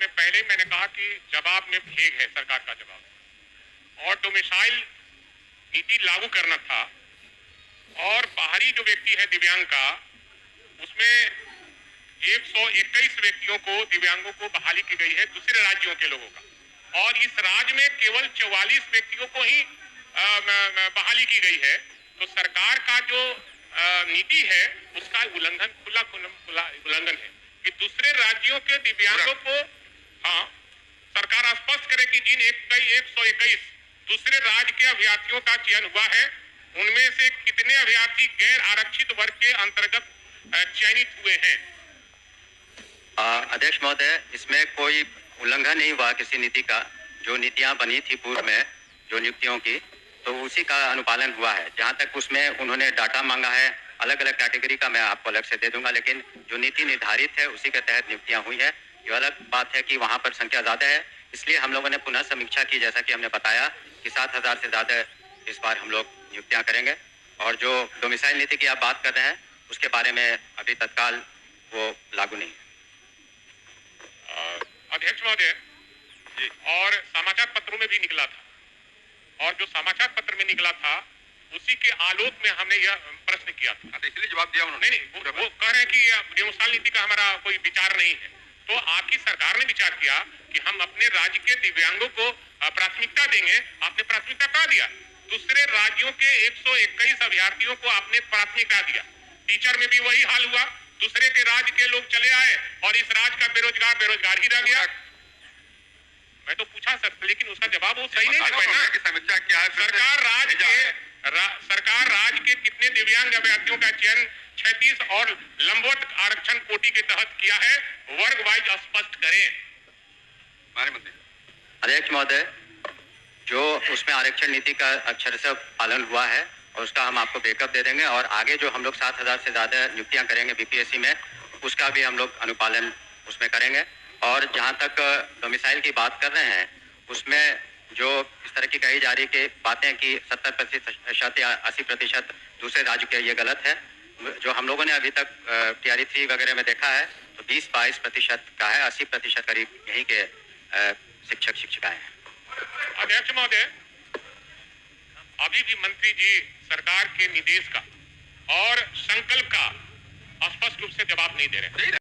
इसमें पहले ही मैंने कहा कि जवाब में भेग है, सरकार का जवाब, और डोमिसाइल नीति लागू करना था। और बाहरी जो व्यक्ति है दिव्यांग का, उसमें 121 व्यक्तियों को, दिव्यांगों को बहाली की गई है दूसरे राज्यों के लोगों का, और इस राज्य में केवल 44 व्यक्तियों को ही बहाली की गई है। तो सरकार का जो नीति है उसका उल्लंघन, खुला उल्लंघन है कि दूसरे राज्यों के दिव्यांगों को, हाँ, सरकार स्पष्ट करे कि जिन 121 दूसरे राज्य के अभ्यर्थियों का चयन हुआ है, उनमें से कितने अभ्यर्थी गैर आरक्षित वर्ग के अंतर्गत चयनित हुए हैं। अध्यक्ष महोदय, इसमें कोई उल्लंघन नहीं हुआ किसी नीति का। जो नीतियां बनी थी पूर्व में, जो नियुक्तियों की, तो उसी का अनुपालन हुआ है। जहां तक उसमें उन्होंने डाटा मांगा है अलग अलग कैटेगरी का, मैं आपको अलग से दे दूंगा, लेकिन जो नीति निर्धारित है उसी के तहत नियुक्तियां हुई है। ये अलग बात है कि वहां पर संख्या ज्यादा है, इसलिए हम लोगों ने पुनः समीक्षा की, जैसा कि हमने बताया कि 7,000 से ज्यादा इस बार हम लोग नियुक्तियां करेंगे। और जो डोमिसाइल नीति की आप बात कर रहे हैं, उसके बारे में अभी तत्काल वो लागू नहीं है। अध्यक्ष महोदय, और समाचार पत्रों में भी निकला था, और जो समाचार पत्र में निकला था उसी के आलोक में हमने यह प्रश्न किया था। इसलिए जवाब दिया उन्होंने। नहीं, वो कह रहे हैं कि डोमिसाइल नीति का हमारा कोई विचार नहीं है। तो आपकी सरकार ने विचार किया कि हम अपने राज्य के दिव्यांगों को प्राथमिकता देंगे। आपने प्राथमिकता कहाँ दिया? दूसरे राज्यों के 121 अभ्यर्थियों को आपने प्राथमिकता दिया। टीचर में भी वही हाल हुआ, दूसरे के राज्य के लोग चले आए और इस राज्य का बेरोजगार ही रह गया। मैं तो पूछा सर, लेकिन उसका जवाब वो सही नहीं दे पाए ना। समीक्षा क्या है? सरकार राज्य के कितने दिव्यांग अभ्यर्थियों का चयन 36 और लंबवत आरक्षण कोटि के तहत किया है, वर्ग वाइज स्पष्ट करें। अध्यक्ष महोदय, जो उसमें आरक्षण नीति का अक्षरशः पालन हुआ है और उसका हम आपको ब्रेकअप दे देंगे, और आगे जो हम लोग 7,000 से ज्यादा नियुक्तियां करेंगे बीपीएससी में, उसका भी हम लोग अनुपालन उसमें करेंगे। और जहां तक डोमिसाइल की बात कर रहे हैं, उसमें जो इस तरह की कही जा रही कि बातें कि 70% या 80% दूसरे राज्य के, ये गलत है। जो हम लोगों ने अभी तक TRE 3 वगैरह में देखा है तो 20-22% का है, 80% करीब यहीं के शिक्षक शिक्षिकाएं हैं। अध्यक्ष महोदय, अभी भी मंत्री जी सरकार के निर्देश का और संकल्प का स्पष्ट रूप से जवाब नहीं दे रहे हैं।